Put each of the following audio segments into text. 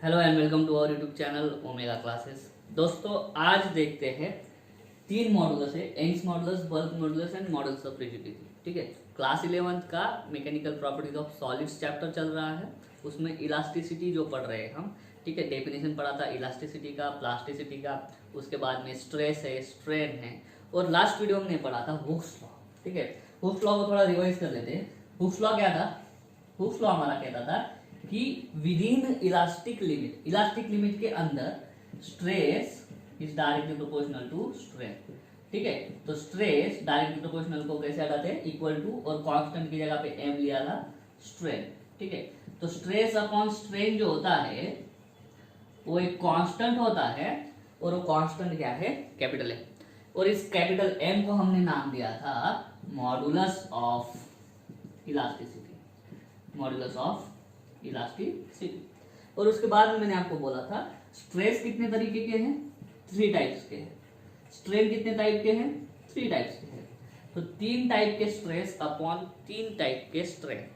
Hello and welcome to our YouTube channel Omega classes. दोस्तों आज देखते हैं तीन मॉडुलस है, Young's modulus, bulk modulus and modulus of rigidity. ठीक है, क्लास 11th का mechanical properties of solids chapter चल रहा है। उसमें इलास्टिसिटी जो पढ़ रहे हैं हम, ठीक है, डेफिनेशन पढ़ा था इलास्टिसिटी का, प्लास्टिसिटी का, उसके बाद में स्ट्रेस है, स्ट्रेन है, और लास्ट वीडियो में पढ़ा था हुक्स लॉ। ठीक है, हुक्स लॉ को थोड़ा रिवाइज कर लेते हैं। हुक्स लॉ क्या था? हुक्स लॉ हमारा कहता था कि विदिन इलास्टिक लिमिट के अंदर stress is directly proportional to strain. ठीक है, तो स्ट्रेस डायरेक्टली प्रोपोर्शनल को कैसे हटाते हैं? इक्वल टू, और कांस्टेंट की जगह पे एम लिया था स्ट्रेन। ठीक है, तो स्ट्रेस अपॉन स्ट्रेन जो होता है वो एक कांस्टेंट होता है, और वो कांस्टेंट क्या है? Capital M. और इस कैपिटल एम को हमने नाम दिया था modulus of elasticity, modulus of elasticity. और उसके बाद में मैंने आपको बोला था स्ट्रेस कितने तरीके के हैं? 3 टाइप्स के हैं। स्ट्रेन कितने टाइप के हैं? 3 टाइप्स के हैं। तो 3 टाइप के स्ट्रेस अपॉन 3 टाइप के स्ट्रेन,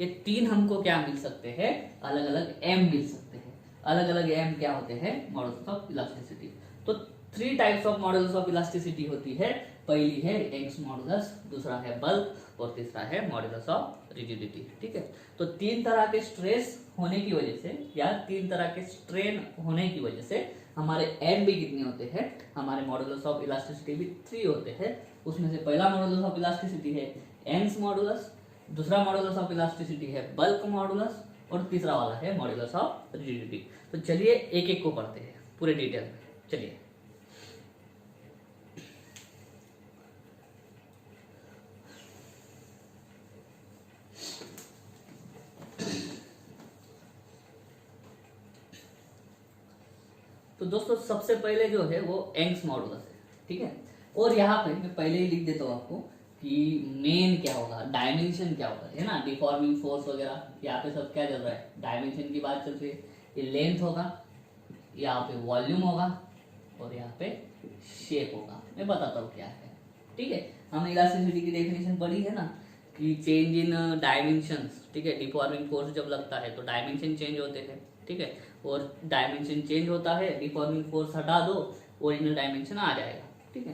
ये 3 हमको क्या मिल सकते हैं? अलग अलग एम मिल सकते हैं। अलग अलग एम क्या होते हैं? Models of elasticity. तो 3 types of models of elasticity होती है। पहली है यंग्स मॉडुलस, दूसरा है बल्क, और तीसरा है मॉडुलस ऑफ रिजिडिटी। ठीक है, तो 3 तरह के स्ट्रेस होने की वजह से या 3 तरह के स्ट्रेन होने की वजह से हमारे एम भी कितने होते हैं? हमारे मॉडुलस ऑफ इलास्टिसिटी भी 3 होते हैं। उसमें से पहला मॉडुलस ऑफ इलास्टिसिटी है यंग्स मॉडुलस, दूसरा मॉडुलस ऑफ इलास्टिसिटी है बल्क मॉडुलस, और तीसरा वाला है मॉडुलस ऑफ रिजिडिटी। तो चलिए एक एक को पढ़ते हैं पूरे डिटेल में। चलिए, तो दोस्तों सबसे पहले जो है वो यंग्स मॉडुलस है। ठीक है, और यहाँ पे मैं पहले ही लिख देता हूँ आपको कि मेन क्या होगा, डायमेंशन क्या होगा, है ना, डिफॉर्मिंग फोर्स वगैरह। यहाँ पे सब क्या चल रहा है? डायमेंशन की बात चल रही है। ये लेंथ होगा, यहाँ पे वॉल्यूम होगा, और यहाँ पे शेप होगा। मैं बताता हूँ क्या है। ठीक है, हमने इलास्टिसिटी की डेफिनेशन पढ़ी है ना कि चेंज इन डायमेंशंस। ठीक है, डिफॉर्मिंग फोर्स जब लगता है तो डायमेंशन चेंज होते हैं। ठीक है, और डायमेंशन चेंज होता है, डिफॉर्मिंग फोर्स हटा दो, ओरिजिनल डायमेंशन आ जाएगा। ठीक है,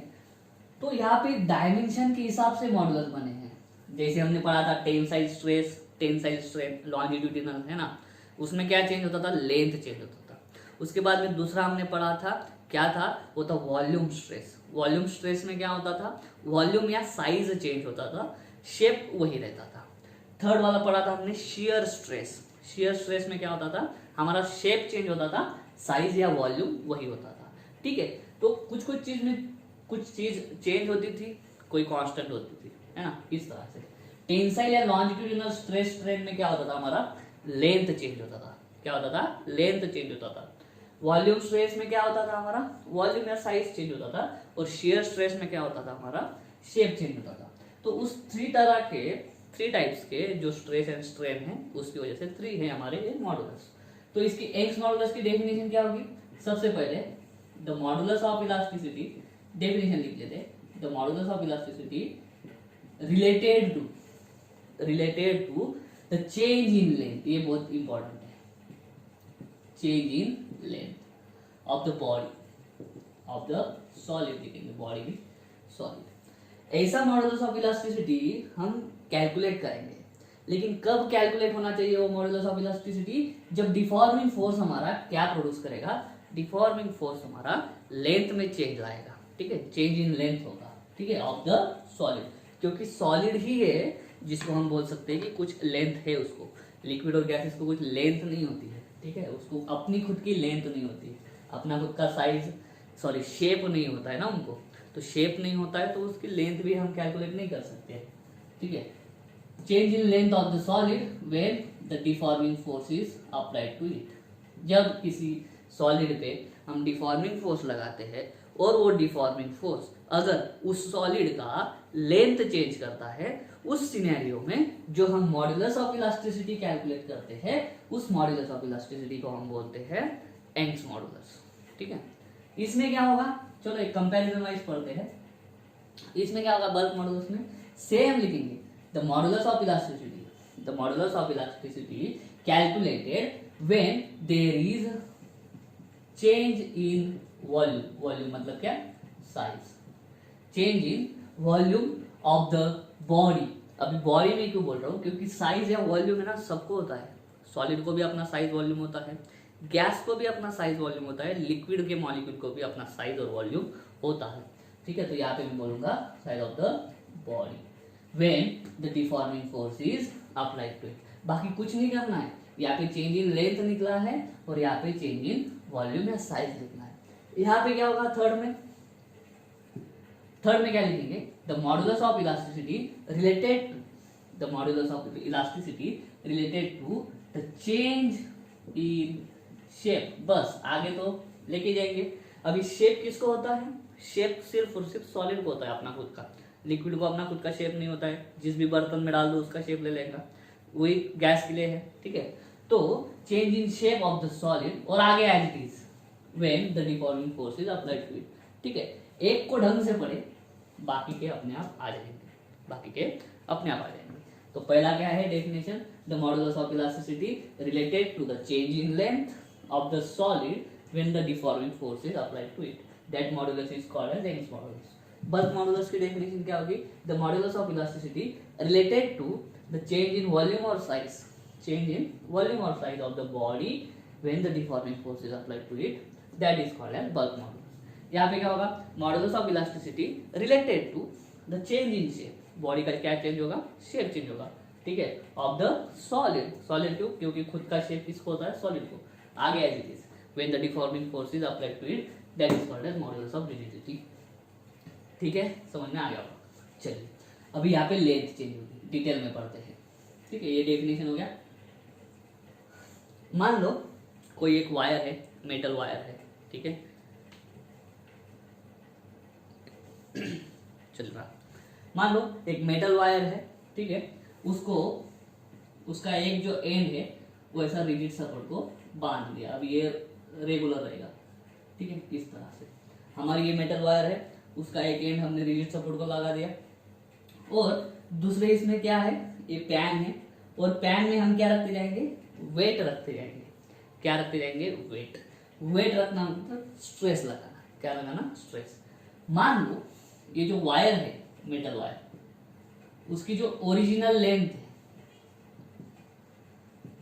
तो यहाँ पे डायमेंशन के हिसाब से मॉडुलस बने हैं। जैसे हमने पढ़ा था tensile stress, tensile strain longitudinal, है ना, उसमें क्या चेंज होता था? लेंथ चेंज होता था। उसके बाद में दूसरा हमने पढ़ा था, क्या था वो? था वॉल्यूम स्ट्रेस। वॉल्यूम स्ट्रेस में क्या होता था? वॉल्यूम या साइज चेंज होता था, शेप वही रहता था। थर्ड वाला पढ़ा था हमने शियर स्ट्रेस। शियर स्ट्रेस में क्या होता था? हमारा शेप चेंज होता था, साइज या वॉल्यूम वही होता था। ठीक है, तो कुछ चीज में कुछ चीज चेंज होती थी, कोई कांस्टेंट होती थी, है ना, इस तरह से। टेंसाइल या लॉन्जिट्यूडिनल स्ट्रेस स्ट्रेन में क्या होता था? हमारा लेंथ चेंज होता था। क्या होता था? लेंथ चेंज होता था। वॉल्यूम स्ट्रेस में क्या होता था? हमारा वॉल्यूम या साइज चेंज होता था। और शियर स्ट्रेस में क्या होता था? हमारा शेप चेंज होता था। तो उस 3 टाइप्स के जो स्ट्रेस एंड स्ट्रेन है, उसकी वजह से 3 है हमारे ये मॉडुलस। तो इसकी यंग्स मॉडुलस की डेफिनेशन क्या होगी? सबसे पहले the modulus of elasticity, definition लिख लेते हैं। The modulus of elasticity related to the change in length. ये बहुत इंपॉर्टेंट है, change in length of the body of the solid. लिखेंगे बॉडी भी सॉलिड। ऐसा मॉडुलस ऑफ इलास्टिसिटी हम कैलकुलेट करेंगे, लेकिन कब कैलकुलेट होना चाहिए वो मॉडुलस ऑफ इलास्टिसिटी? जब डिफॉर्मिंग फोर्स हमारा क्या प्रोड्यूस करेगा? डिफॉर्मिंग फोर्स हमारा लेंथ में चेंज लाएगा। ठीक है, चेंज इन लेंथ होगा। ठीक है, ऑफ द सॉलिड, क्योंकि सॉलिड ही है जिसको हम बोल सकते हैं कि कुछ लेंथ है उसको। लिक्विड और गैसेस को कुछ लेंथ नहीं होती है। ठीक है, उसको अपनी खुद की लेंथ नहीं होती है, अपना खुद का साइज, सॉरी शेप नहीं होता है ना उनको। तो शेप नहीं होता है तो उसकी लेंथ भी हम कैलकुलेट नहीं कर सकते। ठीक है, change in length of the solid when the deforming force is applied to it. जब किसी सॉलिड पे हम डिफॉर्मिंग फोर्स लगाते हैं और वो डिफॉर्मिंग फोर्स अगर उस सॉलिड का लेंथ चेंज करता है, उस सिनेरियो में जो हम मॉडुलस ऑफ इलास्टिसिटी कैलकुलेट करते हैं, उस मॉडुलस ऑफ इलास्टिसिटी को हम बोलते हैं यंग्स मॉडुलस। ठीक है, इसमें क्या होगा? चलो एक कंपैरिजन वाइज पढ़ते हैं। इसमें क्या होगा? बल्क मॉडुलस में सेम लिखेंगे, the modulus of elasticity calculated when there is change in volume, volume मतलब क्या, size, change in volume of the body. अभी बॉडी में क्यों बोल रहा हूँ, क्योंकि साइज या वॉल्यूम है ना सबको होता है, सॉलिड को भी अपना साइज वॉल्यूम होता है, गैस को भी अपना साइज वॉल्यूम होता है, लिक्विड के मॉलिक्यूल को भी अपना साइज और वॉल्यूम होता है, ठीक है। तो यहाँ पे मैं बोलूंगा size of the body when the deforming force is applied to it. बाकी कुछ नहीं करना है, यहाँ पे चेंज इन लेंथ निकला है और यहाँ पे चेंज इन वॉल्यूम या साइज लिखना है। यहाँ पे क्या होगा थर्ड में, थर्ड में क्या लिखेंगे, the modulus of elasticity related to, the modulus of elasticity related to the change in shape. बस आगे तो लेके जाएंगे। अभी शेप किसको होता है, शेप सिर्फ और सिर्फ सॉलिड को होता है अपना खुद का, लिक्विड को अपना खुद का शेप नहीं होता है, जिस भी बर्तन में डाल दो उसका शेप ले लेगा, वही गैस के लिए है, ठीक है। तो change in shape of the solid और आगे as it is when the deforming force is applied to it, ठीक है। एक को ढंग से पढ़े, बाकी के अपने आप आ जाएंगे, बाकी के अपने आप आ जाएंगे। तो पहला क्या है definition, the modulus of elasticity related to the change in length of the solid when the deforming force is applied to it, that modulus is called as Young's modulus. Bulk modulus की definition क्या होगी, the modulus of elasticity related to the change in volume और size, change in volume और size of the body when the deforming force is applied to it, that is called as bulk modulus. यहाँ पे क्या होगा, modulus of elasticity related to the change in shape, body का क्या change होगा, shape change होगा, ठीक है, ऑफ द सॉलिड। सॉलिड क्यों, क्योंकि खुद का शेप किसको होता है, सॉलिड को। आगे as it is when the deforming force is applied to it, that is called as modulus of rigidity, ठीक है, समझ में आ गया होगा। चलिए अभी यहाँ पे लेंथ चेंज होगी, डिटेल में पढ़ते हैं, ठीक है। ये डेफिनेशन हो गया। मान लो कोई एक वायर है, मेटल वायर है, ठीक है, चल रहा, मान लो एक मेटल वायर है, ठीक है, उसको उसका एक जो एंड है वो ऐसा रिजिड सपोर्ट को बांध दिया। अब ये रेगुलर रहेगा, ठीक है, इस तरह से हमारी ये मेटल वायर है, उसका एक एंड हमने रिजिड सपोर्ट को लगा दिया, और दूसरे इसमें क्या है, ये पैन है, और पैन में हम क्या रखते जाएंगे, वेट रखते जाएंगे। क्या रखते जाएंगे, वेट। वेट रखना मतलब स्ट्रेस लगाना, क्या लगाना, स्ट्रेस। मान लो ये जो वायर है, मेटल वायर, उसकी जो ओरिजिनल लेंथ है,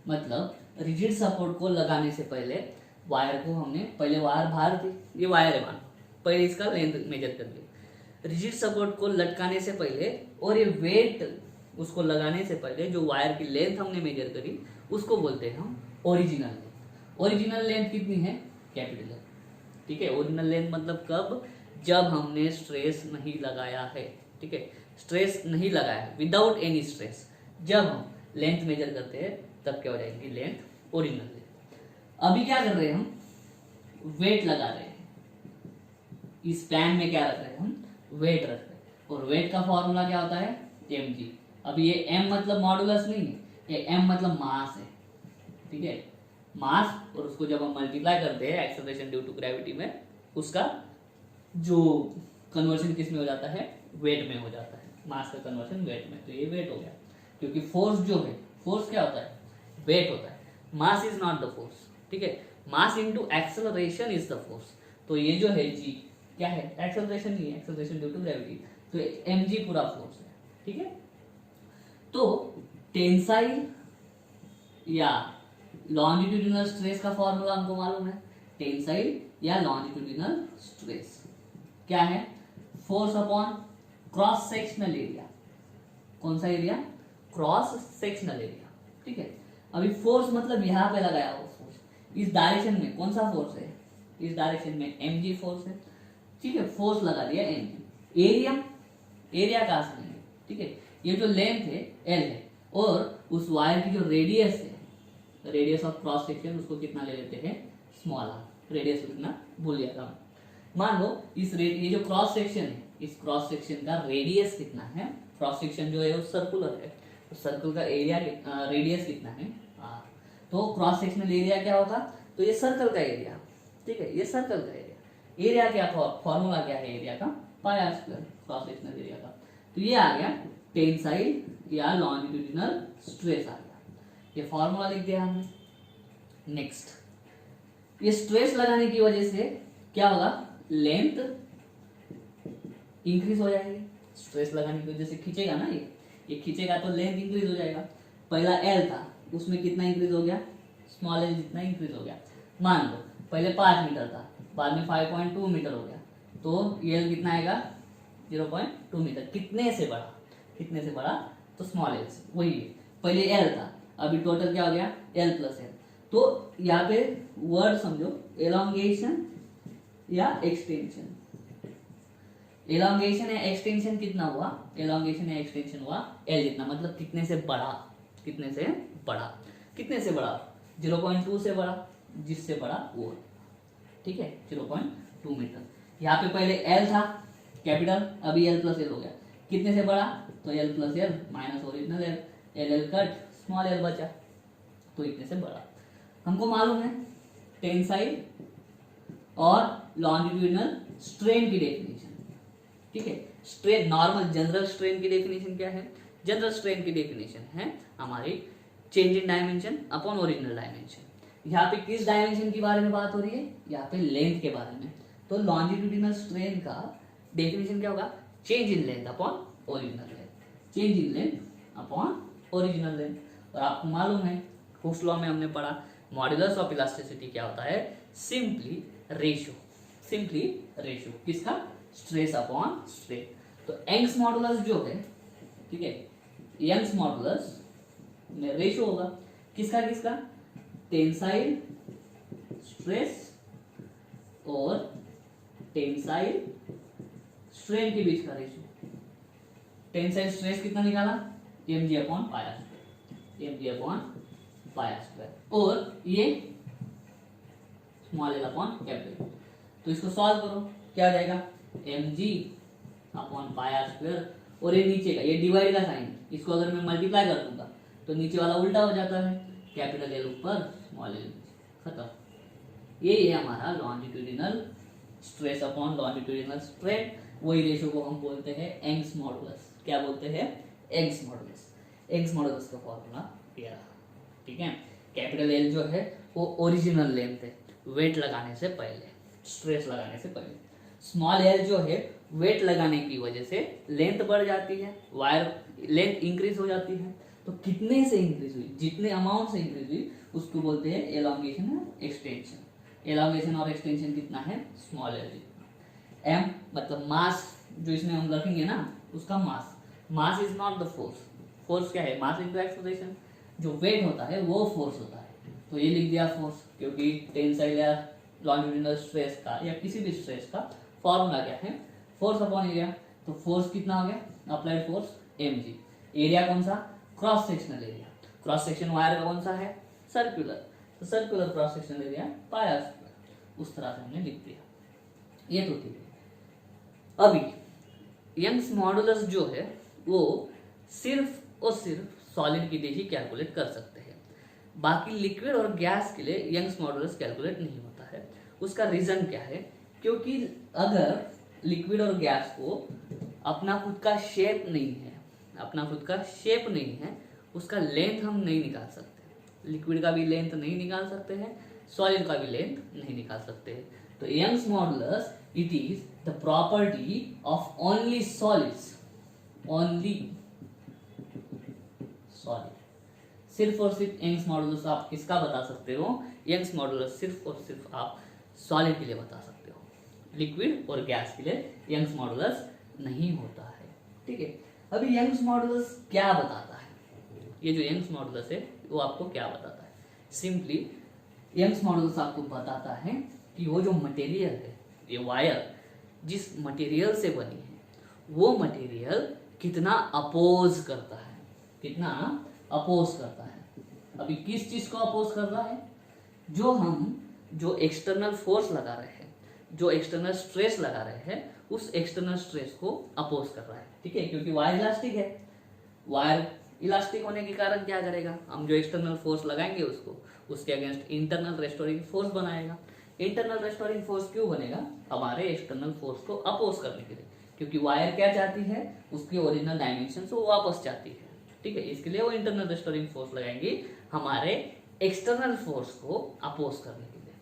मतलब रिजिड सपोर्ट को लगाने से पहले वायर को हमने, पहले वायर बाहर थी, ये वायर है मान, पहले इसका लेंथ मेजर कर लिया। रिजिड सपोर्ट को लटकाने से पहले और ये वेट उसको लगाने से पहले जो वायर की लेंथ हमने मेजर करी, उसको बोलते हैं हम ओरिजिनल लेंथ। ओरिजिनल लेंथ कितनी है, कैपिटल है, ठीक है। ओरिजिनल लेंथ मतलब कब, जब हमने स्ट्रेस नहीं लगाया है, ठीक है, स्ट्रेस नहीं लगाया है, विदाउट एनी स्ट्रेस, जब हम लेंथ मेजर करते हैं तब क्या हो जाएगी, लेंथ ओरिजिनल लेंथ। अभी क्या कर रहे हैं हम, वेट लगा रहे हैं, इस पैन में क्या रख रहे हैं हम, वेट रख रहे हैं, और वेट का फॉर्मूला क्या होता है, mg। अभी ये m मतलब मॉडुलस नहीं है, ये m मतलब मास है, ठीक है, मास, और उसको जब हम मल्टीप्लाई करते हैं एक्सेलरेशन ड्यू टू ग्रेविटी में, उसका जो कन्वर्जन किस में हो जाता है, वेट में हो जाता है, मास का कन्वर्जन वेट में, तो ये वेट हो गया। क्योंकि फोर्स जो है, फोर्स क्या होता है, वेट होता है, mass is not the force, ठीक है, mass into acceleration is the force. तो ये जो है g क्या है, एक्सेलरेशन नहीं है, एक्सेलरेशन ड्यू टू ग्रेविटी, तो mg पूरा फोर्स है, ठीक है। तो टेंसाइल या लॉन्जिट्यूडिनल स्ट्रेस का फॉर्मूला हमको मालूम है, टेंसाइल या लॉन्जिट्यूडिनल स्ट्रेस क्या है, force upon cross sectional area. कौन सा एरिया, क्रॉस सेक्शनल एरिया, ठीक है। अभी फोर्स मतलब यहाँ पे लगाया हुआ फोर्स, इस डायरेक्शन में कौन सा फोर्स है, इस डायरेक्शन में mg फोर्स है, ठीक है, फोर्स लगा दिया mg। एरिया, एरिया कहाँ से लेंगे, ठीक है, ये जो लेंथ है l है, और उस वायर की जो रेडियस है, रेडियस ऑफ क्रॉस सेक्शन, उसको कितना ले लेते हैं, स्मॉल r। रेडियस कितना भूल गया था। मान लो इस ये जो क्रॉस सेक्शन है, इस क्रॉस सेक्शन का रेडियस कितना है, क्रॉस सेक्शन जो है वो सर्कुलर है, तो सर्कल का एरिया रेडियस कितना है, r। तो क्रॉस सेक्शनल एरिया क्या होगा, तो ये सर्कल का एरिया, ठीक है, ये सर्कल का एरिया, एरिया क्या फॉर्मूला क्या है एरिया का, पाई r square, cross sectional area का। तो ये आ गया टेंसाइल या लॉन्जिट्यूडिनल स्ट्रेस आ गया, ये फॉर्मूला लिख दिया हमने। नेक्स्ट, ये स्ट्रेस लगाने की वजह से क्या होगा, लेंथ इंक्रीज हो जाएगी। स्ट्रेस लगाने की वजह से खींचेगा ना, ये खींचेगा तो लेंथ इंक्रीज हो जाएगा। पहला एल था, उसमें कितना इंक्रीज हो गया, स्मॉल एल जितना इंक्रीज हो गया। मान लो पहले 5 मीटर था, बाद में 5.2 मीटर हो गया, तो एल कितना आएगा, 0.2 मीटर। कितने से बढ़ा, तो स्मॉल एल से। वही है, पहले एल था, अभी टोटल क्या हो गया, एल प्लस एल। तो यहाँ पे वर्ड समझो, एलोंगेशन या एक्सटेंशन। एलोंगेशन या एक्सटेंशन कितना हुआ, एलोंगेशन या एक्सटेंशन हुआ एल जितना, मतलब कितने से बढ़ा, 0.2 से बढ़ा, जिससे बढ़ा वो, ठीक है, 0.2 मीटर। यहाँ पे पहले एल था कैपिटल, अभी एल प्लस एल हो गया। कितने से बढ़ा, तो L plus L minus original L, L cut, small L बचा, तो इतने से बढ़ा। हमको मालूम है टेंसाइल और लॉन्जिट्यूडिनल स्ट्रेन की डेफिनेशन, ठीक है। स्ट्रेन, नॉर्मल जनरल स्ट्रेन की डेफिनेशन क्या है, जनरल स्ट्रेन की डेफिनेशन है हमारी change in dimension upon original dimension. यहाँ पे किस डायमेंशन के बारे में बात हो रही है, यहाँ पे लेंथ के बारे में। तो लॉन्जिट्यूडिनल स्ट्रेन का डेफिनेशन क्या होगा, change in length upon original length, change in length upon original length. और आपको मालूम है हुक्स लॉ में हमने पढ़ा मॉड्यूलस ऑफ इलास्टिसिटी क्या होता है, सिंपली रेशियो किसका, स्ट्रेस अपॉन स्ट्रेन। तो यंग्स मॉडुलस जो है, ठीक है, यंग्स मॉडुलस में रेशियो होगा किसका, टेंसाइल स्ट्रेस और टेंसाइल स्ट्रेन के बीच का रेशियो। टेंसाइल स्ट्रेस कितना निकाला, mg अपॉन पाया स्क्वायर, और ये स्मॉल एल अपॉन कैपिटल। तो इसको सॉल्व करो, क्या आ जाएगा, mg अपॉन पाया स्क्वायर, और ये नीचे का, ये डिवाइड का साइन, इसको अगर मैं मल्टीप्लाई कर दूंगा तो नीचे वाला उल्टा हो जाता है, कैपिटल एल ऊपर, स्मॉल एल नीचे, खत्म। ये है हमारा longitudinal stress upon longitudinal strain. वही रेशियो को हम बोलते हैं यंग्स मॉडुलस। क्या बोलते हैं, यंग्स मॉडुलस। यंग्स मॉडुलस का फॉर्मूला ये रहा, ठीक है। कैपिटल एल जो है वो ओरिजिनल लेंथ है, वेट लगाने से पहले, स्ट्रेस लगाने से पहले। स्मॉल एल जो है वेट लगाने की वजह से लेंथ बढ़ जाती है, वायर लेंथ इंक्रीज हो जाती है। तो कितने से इंक्रीज हुई, जितने अमाउंट से इंक्रीज हुई उसको बोलते हैं एलोंगेशन या एक्सटेंशन। एलोंगेशन और एक्सटेंशन कितना है, स्मॉल एल जितना। एम मतलब मास, जो इसमें हम रखेंगे ना उसका mass is not the force क्या है, मास इनटू एक्सेलरेशन। जो वेट होता है वो फोर्स होता है, तो ये लिख दिया फोर्स, क्योंकि टेंसाइल या लॉन्जिट्यूडिनल स्ट्रेस का या किसी भी स्ट्रेस का फॉर्मूला क्या है, फोर्स अपॉन एरिया। तो फोर्स कितना हो गया, अप्लाइड फोर्स mg। एरिया कौन सा, cross sectional area. Cross section wire का कौन सा है, सर्कुलर, तो सर्कुलर क्रॉस सेक्शनल एरिया पाया स्क्वायर। उस तरह से हमने लिख दिया, ये तो ठीक है। अभी यंग्स मॉडुलस जो है वो सिर्फ और सिर्फ सॉलिड के लिए ही कैलकुलेट कर सकते हैं, बाकी लिक्विड और गैस के लिए यंग्स मॉडुलस कैलकुलेट नहीं होता है। उसका रीजन क्या है, क्योंकि अगर लिक्विड और गैस को अपना खुद का शेप नहीं है, उसका लेंथ हम नहीं निकाल सकते। लिक्विड का भी लेंथ नहीं निकाल सकते हैं, सॉलिड का भी लेंथ नहीं निकाल सकते हैं। तो Young's modulus it is the property of only solids, सिर्फ और सिर्फ यंग्स मॉडुलस आप किसका बता सकते हो, यंग्स मॉडुलस सिर्फ और सिर्फ आप सॉलिड के लिए बता सकते हो, लिक्विड और गैस के लिए यंग्स मॉडुलस नहीं होता है, ठीक है। अभी यंग्स मॉडुलस क्या बताता है, ये जो यंग्स मॉडुलस है वो आपको क्या बताता है, सिंपली यंग्स मॉडुलस आपको बताता है कि वो जो मटेरियल है, ये वायर जिस मटेरियल से बनी है वो मटेरियल कितना अपोज करता है, अभी किस चीज को अपोज कर रहा है, जो एक्सटर्नल फोर्स लगा रहे हैं, जो एक्सटर्नल स्ट्रेस लगा रहे हैं, उस एक्सटर्नल स्ट्रेस को अपोज कर रहा है, ठीक है। क्योंकि वायर इलास्टिक है, वायर इलास्टिक होने के कारण क्या करेगा, हम जो एक्सटर्नल फोर्स लगाएंगे उसके अगेंस्ट इंटरनल रेस्टोरिंग फोर्स बनाएगा। इंटरनल रेस्टोरिंग फोर्स क्यों बनेगा, हमारे एक्सटर्नल फोर्स को अपोज करने के लिए, क्योंकि वायर क्या चाहती है, उसकी ओरिजिनल डायमेंशन से वो वापस चाहती है, ठीक है। इसके लिए वो इंटरनल रेस्टोरिंग फोर्स लगाएंगी हमारे एक्सटर्नल फोर्स को अपोज करने के लिए।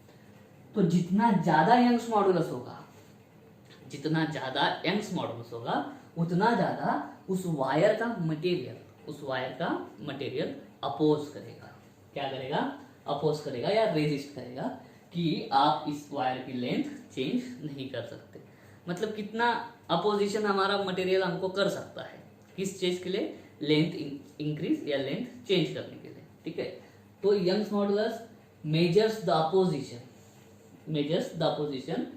तो जितना ज्यादा यंग्स मॉडुलस होगा, जितना ज्यादा यंग्स मॉडुलस होगा, उतना ज्यादा उस वायर का मटेरियल अपोज करेगा। क्या करेगा? अपोज करेगा या रेजिस्ट करेगा कि आप इस वायर की लेंथ चेंज नहीं कर सकते। मतलब कितना अपोजिशन हमारा मटेरियल हमको कर सकता है, किस चीज के लिए? लेंथ इंक्रीज या लेंथ चेंज करने के लिए। ठीक है, तो Young's modulus measures the opposition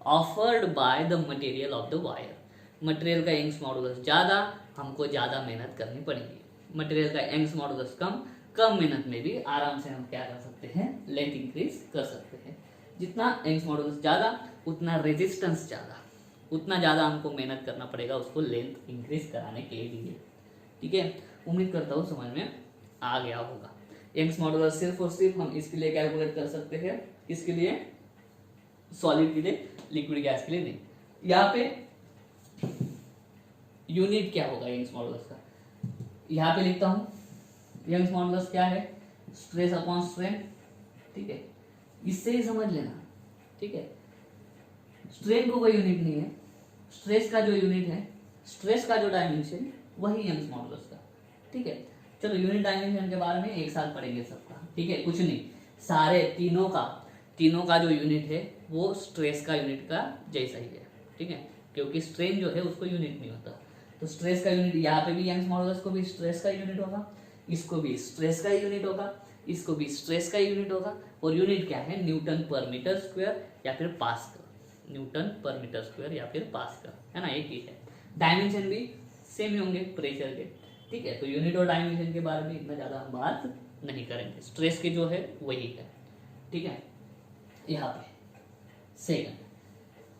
offered by the material of the wire. Material का यंग्स मॉडुलस ज्यादा, हमको ज्यादा मेहनत करनी पड़ेगी। मटेरियल का यंग्स मॉडुलस कम मेहनत में भी आराम से हम क्या कर सकते हैं? लेंथ इंक्रीज कर सकते हैं। जितना यंग्स मॉडुलस ज्यादा, उतना रेजिस्टेंस ज्यादा, उतना ज्यादा हमको मेहनत करना पड़ेगा उसको लेंथ इंक्रीज कराने के लिए। ठीक है, उम्मीद करता हूँ समझ में आ गया होगा। यंग्स मॉडुलस सिर्फ और सिर्फ हम इसके लिए कैलकुलेट कर सकते हैं, किसके लिए? सॉलिड के लिए, लिक्विड गैस के लिए नहीं। यहाँ पे यूनिट क्या होगा यंग्स मॉडुलस का? यहाँ पे लिखता हूँ, यंग्स मॉडुलस क्या है? Stress upon strain. ठीक है, इससे ही समझ लेना। ठीक है, स्ट्रेन को कोई यूनिट नहीं है, स्ट्रेस का जो यूनिट है, स्ट्रेस का जो डायमेंशन, वही यंग्स मॉडुलस का। ठीक है, चलो यूनिट डायमेंशन के बारे में एक साथ पढ़ेंगे सबका। ठीक है, कुछ नहीं, सारे तीनों का जो यूनिट है वो स्ट्रेस का यूनिट का जैसा ही है। ठीक है, क्योंकि स्ट्रेन जो है उसको यूनिट नहीं होता, तो स्ट्रेस का यूनिट यहाँ पे भी यंग्स मॉडुलस को भी स्ट्रेस का यूनिट होगा, इसको भी स्ट्रेस का यूनिट होगा, इसको भी स्ट्रेस का यूनिट होगा। और यूनिट क्या है? न्यूटन पर मीटर स्क्वायर या फिर पास्कल। न्यूटन पर मीटर स्क्वायर या फिर पास्कल, है ना, एक ही है। डायमेंशन भी सेम ही होंगे प्रेशर के। ठीक है, तो यूनिट और डायमेंशन के बारे में इतना ज्यादा हम बात नहीं करेंगे, स्ट्रेस के जो है वही है। ठीक है, यहाँ पे सेकंड,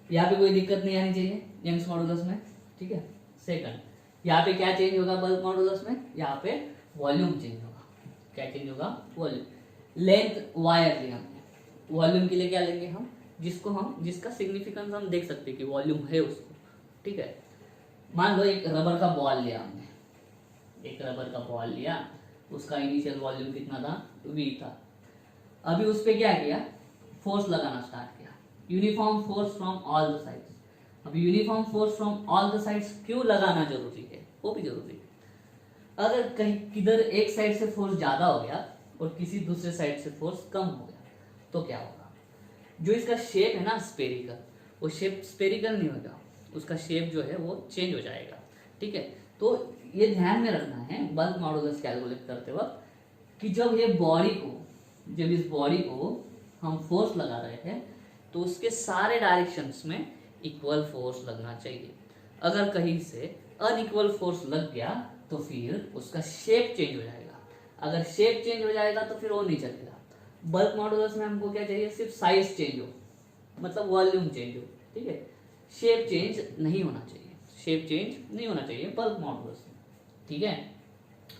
यहाँ पे कोई दिक्कत नहीं आनी चाहिए यंग्स मॉडुलस में। ठीक है, सेकंड, यहाँ पे क्या चेंज होगा बल्क मॉडुलस में? यहाँ पे वॉल्यूम चेंज होगा। क्या चेंज होगा? वॉल्यूम। लेंथ वायर लिया हमने, वॉल्यूम के लिए क्या लेंगे हम? जिसका सिग्निफिकेंस हम देख सकते हैं कि वॉल्यूम है उसको। ठीक है, मान लो एक रबर का बॉल लिया हमने, एक रबर का बॉल लिया, उसका इनिशियल वॉल्यूम कितना था? V था। अभी उस पर क्या किया? फोर्स लगाना स्टार्ट किया, uniform force from all the sides. अब uniform force from all the sides क्यों लगाना जरूरी है? वो भी जरूरी है। अगर कहीं किधर एक साइड से फोर्स ज्यादा हो गया और किसी दूसरे साइड से फोर्स कम हो गया, तो क्या होगा? जो इसका शेप है ना स्पेरिकल, वो शेप स्पेरिकल नहीं होगा, उसका शेप जो है वो चेंज हो जाएगा। ठीक है, तो ये ध्यान में रखना है बल्क मॉडुलस कैलकुलेट करते वक्त कि जब इस बॉडी को हम फोर्स लगा रहे हैं तो उसके सारे डायरेक्शंस में इक्वल फोर्स लगना चाहिए। अगर कहीं से अनइक्वल फोर्स लग गया तो फिर उसका शेप चेंज हो जाएगा। अगर शेप चेंज हो जाएगा तो फिर वो नहीं चलेगा। बल्क मॉडुलस में हमको क्या चाहिए? सिर्फ साइज चेंज हो, मतलब वॉल्यूम चेंज हो। ठीक है, शेप चेंज नहीं होना चाहिए, शेप चेंज नहीं होना चाहिए बल्क मॉडुलस में। ठीक है,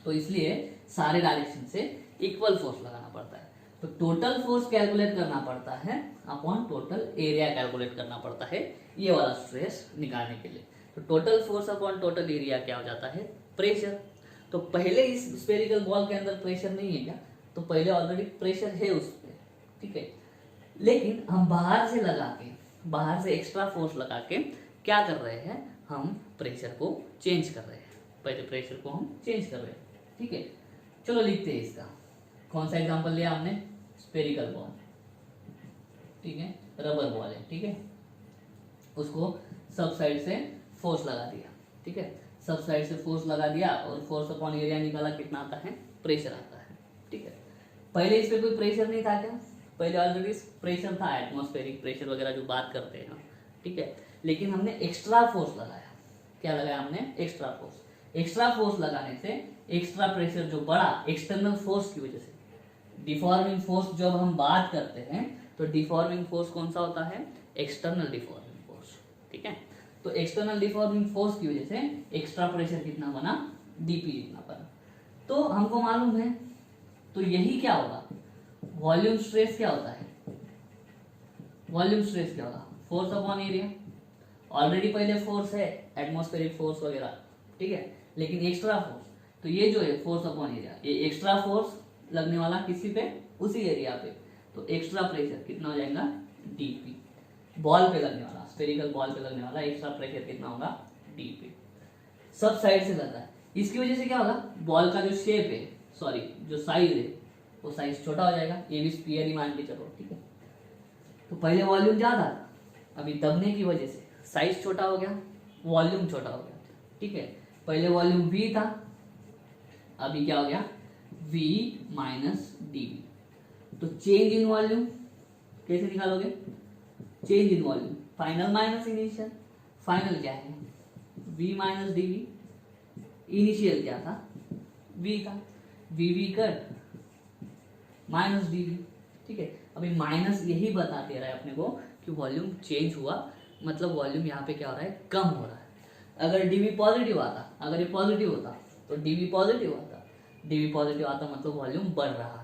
तो इसलिए सारे डायरेक्शन से इक्वल फोर्स लगाना पड़ता है। तो टोटल फोर्स कैलकुलेट करना पड़ता है अपॉन टोटल एरिया कैलकुलेट करना पड़ता है ये वाला स्ट्रेस निकालने के लिए। तो total force upon total area क्या हो जाता है? प्रेशर। तो पहले इस स्फेरिकल बॉल के अंदर प्रेशर नहीं है क्या? तो पहले ऑलरेडी प्रेशर है उस पर। ठीक है, लेकिन हम बाहर से एक्स्ट्रा फोर्स लगा के क्या कर रहे हैं? हम प्रेशर को चेंज कर रहे हैं। पहले प्रेशर को हम चेंज कर रहे हैं। ठीक है, चलो लिखते हैं इसका। कौन सा एग्जांपल लिया हमने? Spherical ball. ठीक है, रबर बॉल है। ठीक है, उसको सब साइड से फोर्स लगा दिया। ठीक है, सब साइड से फोर्स लगा दिया और फोर्स अपॉन एरिया निकाला, कितना आता है? प्रेशर आता है। ठीक है, पहले इस पे कोई प्रेशर नहीं था क्या? पहले ऑलरेडी प्रेशर था, एटमॉस्फेरिक प्रेशर वगैरह जो बात करते हैं हम। ठीक है, लेकिन हमने एक्स्ट्रा फोर्स लगाया। क्या लगाया हमने? Extra force. एक्स्ट्रा फोर्स लगाने से एक्स्ट्रा प्रेशर जो बढ़ा एक्सटर्नल फोर्स की वजह से, डिफॉर्मिंग फोर्स जब हम बात करते हैं तो डिफॉर्मिंग फोर्स कौन सा होता है? External deforming force. ठीक है, तो एक्सटर्नल डिफॉर्मिंग फोर्स की वजह से एक्स्ट्रा प्रेशर कितना बना? डीपी जितना बना। तो हमको मालूम है, तो यही क्या होगा? वॉल्यूम स्ट्रेस क्या होता है? वॉल्यूम स्ट्रेस क्या होगा? Force upon area. ऑलरेडी पहले फोर्स है, एटमॉस्फेरिक फोर्स वगैरह। ठीक है, लेकिन एक्स्ट्रा फोर्स, तो ये जो है फोर्स अपॉन एरिया, ये एक्स्ट्रा फोर्स लगने वाला किसी पे? उसी एरिया पे, तो एक्स्ट्रा प्रेशर कितना हो जाएगा dp, बॉल पे लगने वाला, स्फेरिकल बॉल पे लगने वाला एक्स्ट्रा प्रेशर कितना होगा dp, सब साइड से लग रहा है। इसकी वजह से क्या होगा, बॉल का जो शेप है, सॉरी जो साइज है, वो साइज छोटा हो जाएगा, ये भी स्फीयर ही मान के चलो, ठीक है। तो पहले वॉल्यूम ज्यादा, अभी दबने की वजह से साइज छोटा हो गया, वॉल्यूम छोटा हो गया, ठीक है। पहले वॉल्यूम v था, अभी क्या हो गया v माइनस dv। तो चेंज इन वॉल्यूम कैसे निकालोगे, change in volume final minus initial, final क्या है v माइनस dv, इनिशियल क्या था v था, v कट माइनस dv, ठीक है। अभी माइनस यही बताते रहा है अपने को कि वॉल्यूम चेंज हुआ, मतलब वॉल्यूम यहाँ पे क्या हो रहा है, कम हो रहा है। अगर dv पॉजिटिव आता, अगर ये पॉजिटिव होता तो dv पॉजिटिव आता, dv पॉजिटिव आता मतलब वॉल्यूम बढ़ रहा है।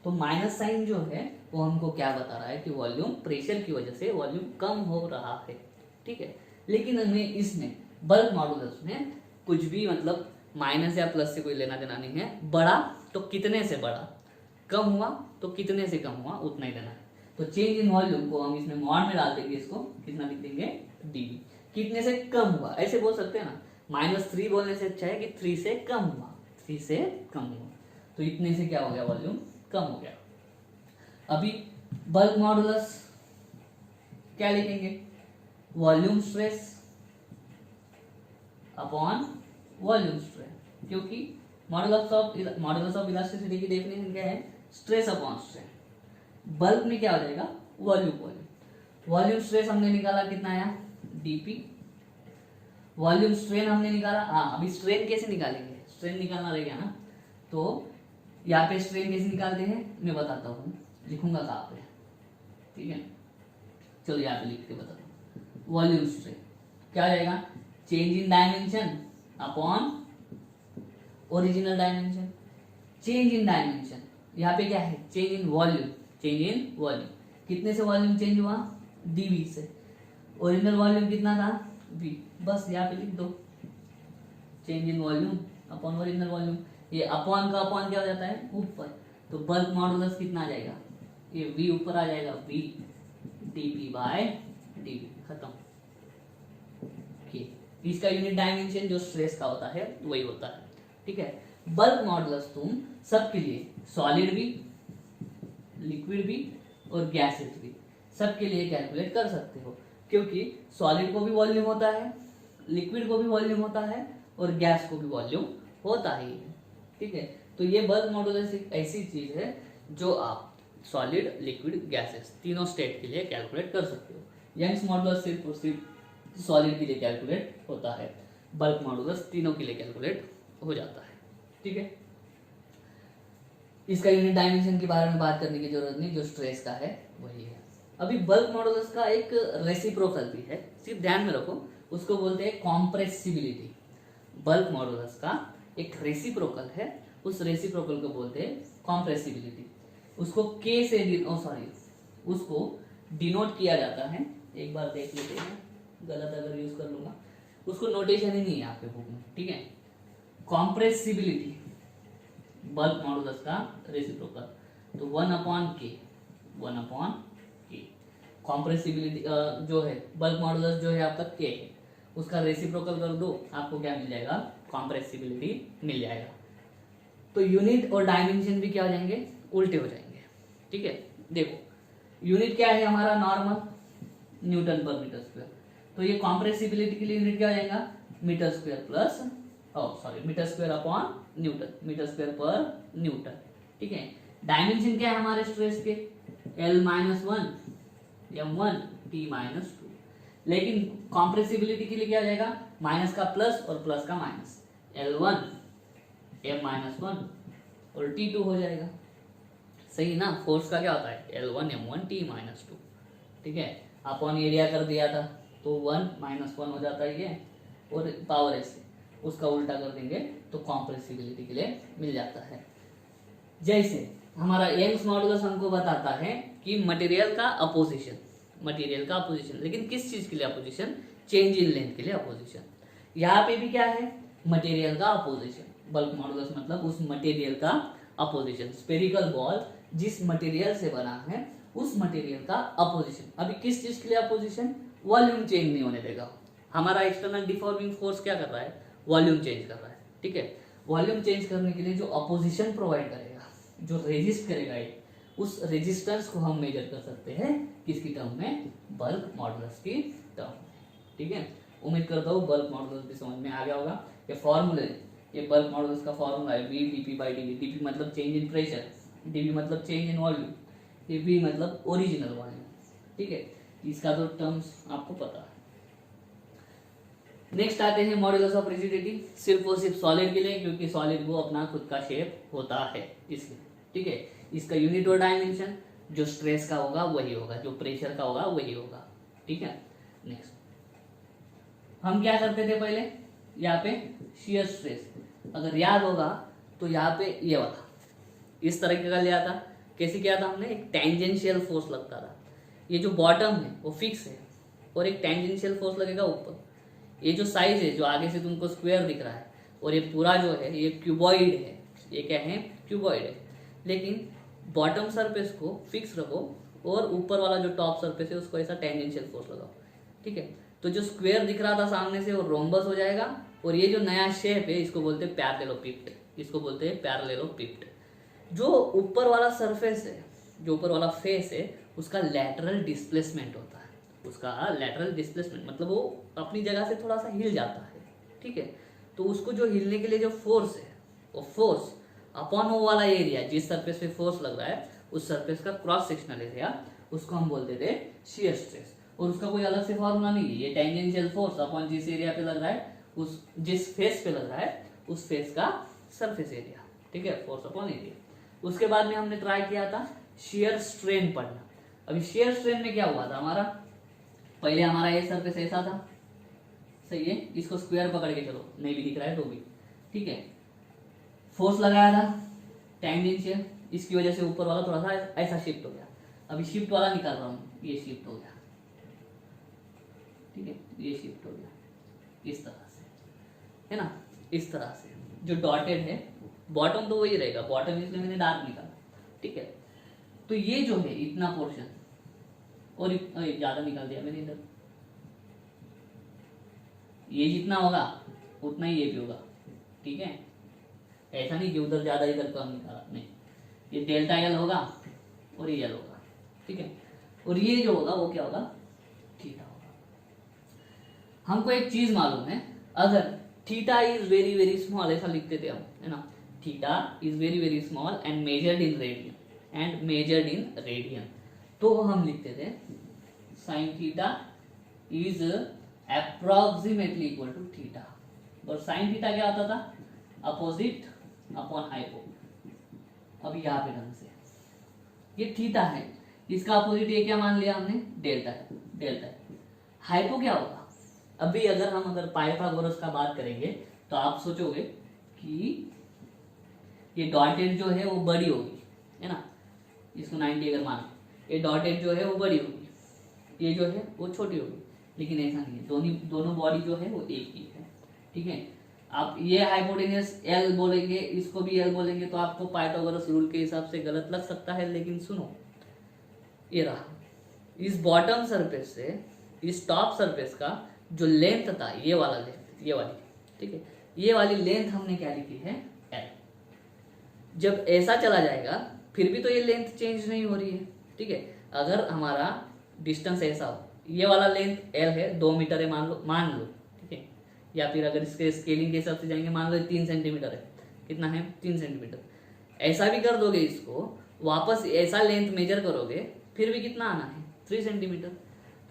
तो माइनस साइन जो है वो हमको क्या बता रहा है कि वॉल्यूम प्रेशर की वजह से वॉल्यूम कम हो रहा है, ठीक है। लेकिन हमें इसमें बल्क मॉडुलस में कुछ भी मतलब माइनस या प्लस से कोई लेना देना नहीं है, बढ़ा तो कितने से बढ़ा, कम हुआ तो कितने से कम हुआ, उतना ही देना है। तो चेंज इन वॉल्यूम को हम इसमें मॉड में डाल देंगे, इसको कितना लिख देंगे dv, कितने से कम हुआ, ऐसे बोल सकते हैं ना, -3 बोलने से अच्छा है कि 3 से कम हुआ, 3 से कम हुआ, तो इतने से क्या हो गया, वॉल्यूम कम हो गया। अभी बल्क मॉडुलस क्या लिखेंगे, volume stress upon volume strain, क्योंकि मॉडुलस ऑफ इलास्टिसिटी की डेफिनेशन क्या है, स्ट्रेस अपॉन स्ट्रेन। बल्क में क्या हो जाएगा, वॉल्यूम स्ट्रेस हमने निकाला कितना आया dp, वॉल्यूम स्ट्रेन हमने निकाला, हाँ अभी स्ट्रेन कैसे निकालेंगे, स्ट्रेन निकालना रहेगा ना, तो यहाँ पे स्ट्रेन कैसे निकालते हैं मैं बताता हूँ, लिखूंगा कहाँ पे, ठीक है। चलो यहाँ पे लिख के बताता हूँ, वॉल्यूम स्ट्रेन क्या हो जाएगा, change in dimension upon original dimension. Change in dimension यहाँ पे क्या है, change in volume, change in volume, कितने से वॉल्यूम चेंज हुआ dv से, ओरिजिनल वॉल्यूम कितना था v, बस यहाँ पे लिख दो change in volume upon original volume, ये अपॉन का अपॉन क्या हो जाता है ऊपर, तो बल्क मॉडुलस कितना आ जाएगा, ये v ऊपर आ जाएगा v dp बाय dv, खत्म। इसका यूनिट डायमेंशन जो स्ट्रेस का होता है वही होता है, ठीक है। बल्क मॉडुलस तुम सबके लिए, सॉलिड भी, लिक्विड भी और गैसेस भी, सबके लिए कैलकुलेट कर सकते हो, क्योंकि सॉलिड को भी वॉल्यूम होता है, लिक्विड को भी वॉल्यूम होता है और गैस को भी वॉल्यूम होता ही है, ठीक है। तो ये बल्क मॉडुलस एक ऐसी चीज है जो आप सॉलिड, लिक्विड, गैसेस तीनों स्टेट के लिए कैलकुलेट कर सकते हो। यंग्स मॉडुलस सिर्फ और सिर्फ सॉलिड के लिए कैलकुलेट होता है, बल्क मॉडुलस तीनों के लिए कैलकुलेट हो जाता है, ठीक है। इसका यूनिट डायमेंशन के बारे में बात करने की जरूरत नहीं, जो स्ट्रेस का है वही है। अभी बल्क मॉडुलस का एक रेसिप्रोकल भी है, सिर्फ ध्यान में रखो, उसको बोलते हैं कॉम्प्रेसिबिलिटी। बल्क मॉडुलस का एक रेसिप्रोकल है, उस रेसिप्रोकल को बोलते हैं कॉम्प्रेसिबिलिटी। उसको k से उसको डिनोट किया जाता है, एक बार देख लेते हैं, गलत अगर यूज कर लूंगा, उसको नोटेशन ही नहीं है आपके बुक में, ठीक है। कॉम्प्रेसिबिलिटी बल्क मॉडुलस का रेसिप्रोकल, तो 1/k, 1/k। कॉम्प्रेसिबिलिटी जो है बल्क मॉडुलस जो है आपका k है, उसका रेसिप्रोकल कर दो, आपको क्या मिल जाएगा, कॉम्प्रेसिबिलिटी मिल जाएगा। तो यूनिट और डायमेंशन भी क्या हो जाएंगे, उल्टे हो जाएंगे, ठीक है। देखो यूनिट क्या है हमारा, नॉर्मल न्यूटन पर मीटर स्क्वायर, तो ये कॉम्प्रेसिबिलिटी के लिए यूनिट क्या हो जाएगा, metre square plus metre square upon newton, metre square पर न्यूटन, ठीक है। डायमेंशन क्या है हमारे स्ट्रेस के, L-1 m1 T-2, लेकिन कॉम्प्रेसिबिलिटी के लिए क्या हो जाएगा, माइनस का प्लस और प्लस का माइनस, L1 m-1 और T2 हो जाएगा, सही ना। फोर्स का क्या होता है L1 m1 T-2, ठीक है। अपॉन एरिया कर दिया था तो 1 -1 हो जाता है ये, और पावर ऐसे उसका उल्टा कर देंगे तो कॉम्प्रेसिबिलिटी के लिए मिल जाता है। जैसे हमारा यंग्स मॉडुलस हमको बताता है कि मटेरियल का अपोजिशन, लेकिन किस चीज के लिए अपोजिशन, चेंज इन लेंथ के लिए अपोजिशन। यहाँ पे भी क्या है, मटेरियल का अपोजिशन। बल्क मॉडुलस मतलब उस मटेरियल का अपोजिशन। स्फेरिकल बॉल जिस मटेरियल से बना है उस मटेरियल का अपोजिशन। अभी किस चीज के लिए अपोजिशन? वॉल्यूम चेंज नहीं होने देगा। हमारा एक्सटर्नल डिफॉर्मिंग फोर्स क्या कर रहा है? वॉल्यूम चेंज कर रहा है, ठीक है। वॉल्यूम चेंज करने के लिए जो अपोजिशन प्रोवाइड करेगा, जो रेजिस्ट करेगा ये, उस रेजिस्टेंस को हम मेजर कर सकते हैं किसकी टर्म में? बल्क मॉडुलस की टर्म में, ठीक है। उम्मीद करता हूँ बल्क मॉडुलस भी समझ में आ गया होगा। ये फॉर्मूले, ये बल्क मॉडुलस का फॉर्मूला है V dP by dV। dP मतलब चेंज इन प्रेशर, dV मतलब चेंज इन वॉल्यूम, ये V मतलब ओरिजिनल वॉल्यूम, ठीक है। इसका तो टर्म्स आपको पता है। नेक्स्ट आते हैं मॉडुलस ऑफ रिजिडिटी, सिर्फ और सिर्फ सॉलिड के लिए, क्योंकि सॉलिड वो अपना खुद का शेप होता है इसलिए, ठीक है। इसका यूनिट और डायमेंशन जो स्ट्रेस का होगा वही होगा, जो प्रेशर का होगा वही होगा, ठीक है। नेक्स्ट हम क्या करते थे पहले? यहाँ पे शियर स्ट्रेस, अगर याद होगा तो यहाँ पे ये वाला इस तरीके का लिया था। कैसे किया था हमने? एक टेंजेंशियल फोर्स लगता था। ये जो बॉटम है वो फिक्स है और एक टेंजेंशियल फोर्स लगेगा ऊपर। ये जो साइज है जो आगे से तुमको स्क्वायर दिख रहा है और ये पूरा जो है ये क्यूबॉइड है। ये क्या है? क्यूबॉइड है। लेकिन बॉटम सरफेस को फिक्स रखो और ऊपर वाला जो टॉप सरफेस है उसको ऐसा टेंजेंशियल फोर्स लगाओ, ठीक है। तो जो स्क्वायर दिख रहा था सामने से वो रोम्बस हो जाएगा और ये जो नया शेप है इसको बोलते हैं पैरेललोपिप्ड। इसको बोलते हैं पैरेललोपिप्ड। जो ऊपर वाला सरफेस है, जो ऊपर वाला फेस है, उसका लैटरल डिस्प्लेसमेंट होता है। उसका लैटरल डिस्प्लेसमेंट मतलब वो अपनी जगह से थोड़ा सा हिल जाता है, ठीक है। तो उसको जो हिलने के लिए जो फोर्स है वो फोर्स अपॉन वो वाला एरिया जिस सरफेस पे फोर्स लग रहा है उस सरफेस का क्रॉस सेक्शनल एरिया, उसको हम बोलते थे शियर स्ट्रेस। और उसका कोई अलग से फॉर्मूला नहीं है। ये टेंजेंशियल फोर्स अपॉन जिस एरिया पे लग रहा है, उस जिस फेस पे लग रहा है उस फेस का सरफेस एरिया, ठीक है, फोर्स अपॉन एरिया। उसके बाद में हमने ट्राई किया था शियर स्ट्रेन पढ़ना। अभी शियर स्ट्रेन में क्या हुआ था हमारा? पहले हमारा ये सरफेस ऐसा था, सही है। इसको स्क्वायर पकड़ के चलो, नहीं भी दिख रहा है तो भी, ठीक है। फोर्स लगाया था टेंजेंशियल, इसकी वजह से ऊपर वाला थोड़ा सा ऐसा शिफ्ट हो गया। अभी शिफ्ट वाला निकाल रहा हूँ, ये शिफ्ट हो गया, ठीक है, ये शिफ्ट हो गया इस तरह से, है ना, इस तरह से। जो डॉटेड है बॉटम तो वही रहेगा, बॉटम इसलिए मैंने डार्क निकाला, ठीक है। तो ये जो है इतना पोर्शन और ज्यादा निकाल दिया मैंने इधर, ये जितना होगा उतना ही ये भी होगा, ठीक है। ऐसा नहीं कि उधर ज्यादा इधर कम निकाला, नहीं। ये डेल्टा एल होगा और ये एल होगा, ठीक है। और ये जो होगा वो क्या होगा? थीटा होगा। हमको एक चीज मालूम है, अगर theta is very very small, ऐसा लिखते थे हम, है ना, theta is very very small and measured in radian, तो हम लिखते थे sine theta is approximately equal to theta. और साइन थीटा क्या होता था? Opposite upon hypo. अब यहाँ पे ढंग से ये थीटा है, इसका अपोजिट ये क्या मान लिया हमने? डेल्टा है, डेल्टा है। हाइपो क्या होगा? अभी अगर पाइथागोरस का बात करेंगे तो आप सोचोगे कि ये डॉटेड जो है वो बड़ी होगी, है ना, इसको 90 अगर माना, ये डॉटेड जो है वो बड़ी होगी, ये जो है वो छोटी होगी। लेकिन ऐसा नहीं है, दोनों बॉडी जो है वो एक ही है, ठीक है। आप ये हाइपोटेन्यूस एल बोलेंगे, इसको भी एल बोलेंगे, तो आपको पाइथागोरस रूल के हिसाब से गलत लग सकता है। लेकिन सुनो, ये रहा, इस बॉटम सरफेस से इस टॉप सरफेस का जो लेंथ था, ये वाला लेंथ, ये वाली, ठीक है, ये वाली लेंथ हमने क्या लिखी है? एल। जब ऐसा चला जाएगा फिर भी तो ये लेंथ चेंज नहीं हो रही है, ठीक है। अगर हमारा डिस्टेंस ऐसा हो, ये वाला लेंथ एल है, 2 मीटर है मान लो, ठीक है। या फिर अगर इसके स्केलिंग के हिसाब से जाएंगे, मान लो 3 सेंटीमीटर है, कितना है? 3 सेंटीमीटर। ऐसा भी कर दोगे, इसको वापस ऐसा लेंथ मेजर करोगे फिर भी कितना आना है? 3 सेंटीमीटर।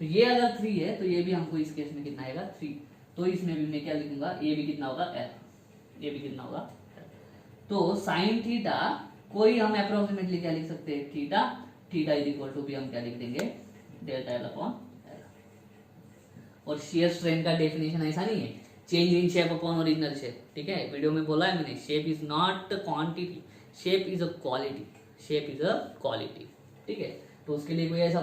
तो ये अगर 3 है तो ये भी हमको इस केस में कितना आएगा? 3। तो इसमें भी मैं क्या लिखूंगा? ये भी कितना होगा? एल। ये भी कितना होगा? एल। तो साइन थीटा कोई हम अप्रोक्सीमेटली क्या लिख सकते हैं? थीटा इज इक्वल टू भी हम क्या लिख देंगे? Delta L upon L. और शियर स्ट्रेन का डेफिनेशन ऐसा नहीं है change in shape upon original shape, ठीक है। वीडियो में बोला है मैंने, shape is not quantity, shape is a quality, shape is a quality, ठीक है। तो उसके लिए कोई ऐसा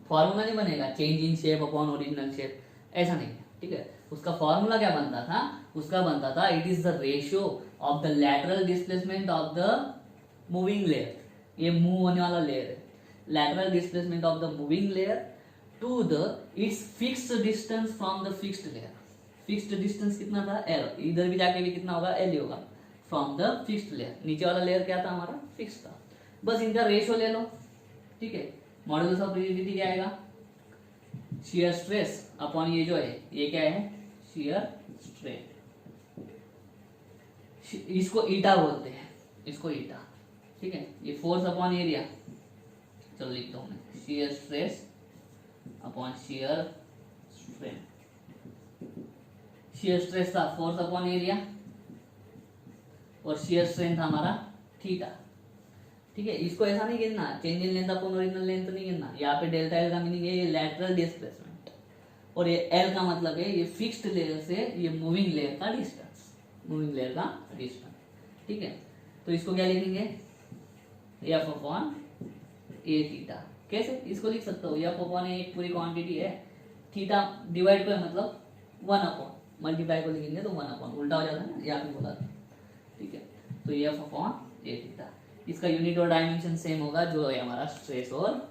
फॉर्मूला नहीं बनेगा change in shape upon original shape, ऐसा नहीं है, ठीक है। उसका फॉर्मूला क्या बनता था? उसका बनता था it is the ratio of the lateral displacement of the moving layer ये मूव होने वाला लेयर है। Lateral displacement of the moving layer to the its fixed distance from the fixed layer. Fixed distance कितना था L, इधर भी जाके भी कितना होगा L ही होगा फ्रॉम द फिक्स्ड लेयर। नीचे वाला लेयर क्या था हमारा, फिक्स था। बस इनका रेशो ले लो, ठीक है। मॉडुलस ऑफ रिजिडिटी क्या आएगा, शियर स्ट्रेस अपॉन ये जो है ये क्या है, शियर स्ट्रेन। इसको ईटा बोलते हैं, इसको ईटा, ठीक है। ये फोर्स अपॉन एरिया, चलो लिखता हूं मैं, shear stress upon shear strain. Shear stress था फोर्स अपॉन एरिया और शियर स्ट्रेन था हमारा थीटा, ठीक है। इसको ऐसा नहीं गिनना, change in length upon original length नहीं गिनना। यहाँ पे डेल्टा एल का मीनिंग है ये लैटरल डिस्प्लेसमेंट, और ये एल का मतलब है ये फिक्स्ड लेयर से ये मूविंग लेयर का डिस्टेंस, मूविंग लेयर का डिस्टेंस, ठीक है। तो इसको क्या लिखेंगे, एफ अपॉन ए थीटा। कैसे इसको लिख सकता हूँ, एफ अपॉन ए एक पूरी क्वांटिटी है, थीटा डिवाइड पर मतलब 1 अपॉन, मल्टीप्लाई को लिखेंगे तो 1 अपॉन, उल्टा हो जाता है ना, यहाँ पे बोला था, ठीक है। तो एफ अपॉन ए थीटा, इसका यूनिट और डायमेंशन सेम होगा जो है हमारा स्ट्रेस और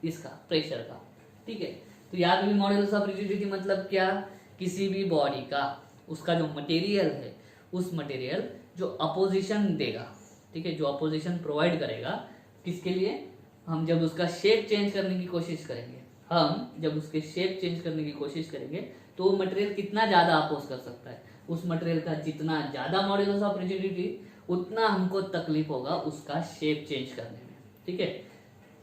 इसका प्रेशर का, ठीक है। तो यहाँ पे भी मॉडुलस ऑफ रिजिडिटी मतलब क्या, किसी भी बॉडी का उसका जो मटेरियल है, उस मटेरियल जो अपोजिशन देगा, ठीक है, जो अपोजिशन प्रोवाइड करेगा, किसके लिए, हम जब उसका शेप चेंज करने की कोशिश करेंगे, हम जब उसके शेप चेंज करने की कोशिश करेंगे तो वो मटेरियल कितना ज्यादा अपोज कर सकता है, उस मटेरियल का जितना ज्यादा मॉडुलस ऑफ रिजिडिटी उतना हमको तकलीफ होगा उसका शेप चेंज करने में, ठीक है।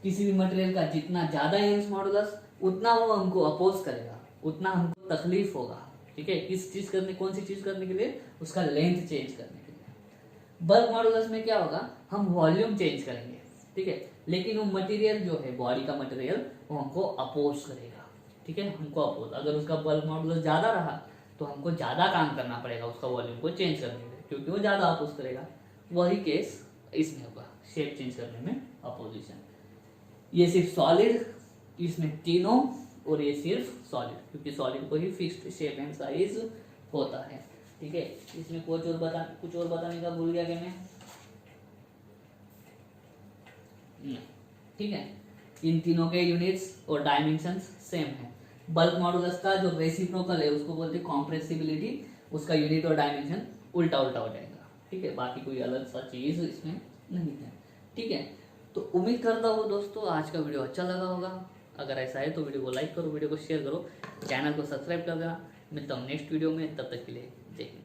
किसी भी मटेरियल का जितना ज्यादा यंग्स मॉडुलस उतना वो हमको अपोज करेगा, उतना हमको तकलीफ होगा, ठीक है। किस चीज करने, कौन सी चीज करने के लिए, उसका लेंथ चेंज करने के लिए। बल्क मॉडुलस में क्या होगा, हम वॉल्यूम चेंज करेंगे, ठीक है, लेकिन वो मटेरियल जो है बॉडी का मटेरियल वो हमको अपोज करेगा, ठीक है, हमको अपोज। अगर उसका बल्क मॉडुलस ज्यादा रहा तो हमको ज्यादा काम करना पड़ेगा उसका वॉल्यूम को चेंज करने के लिए, क्योंकि वो ज्यादा अपोज करेगा। वही केस इसमें होगा, शेप चेंज करने में अपोजिशन। ये सिर्फ सॉलिड, इसमें तीनों, और ये सिर्फ सॉलिड, क्योंकि सॉलिड को ही फिक्स्ड शेप एंड साइज होता है, ठीक है। इसमें कुछ और बताने का भूल गया क्या मैं, ठीक है। इन तीनों के यूनिट्स और डायमेंशंस सेम है। बल्क मॉडुलस का जो रेसिप्रोकल है उसको बोलते हैं कॉम्प्रेसिबिलिटी, उसका यूनिट और डायमेंशन उल्टा उल्टा हो जाएगा, ठीक है। बाकी कोई अलग सा चीज इसमें नहीं है, ठीक है। तो उम्मीद करता हूँ दोस्तों आज का वीडियो अच्छा लगा होगा। अगर ऐसा है तो वीडियो को लाइक करो, वीडियो को शेयर करो, चैनल को सब्सक्राइब कर देना। मिलता हूँ नेक्स्ट वीडियो में, तब तक के लिए जय हिंद।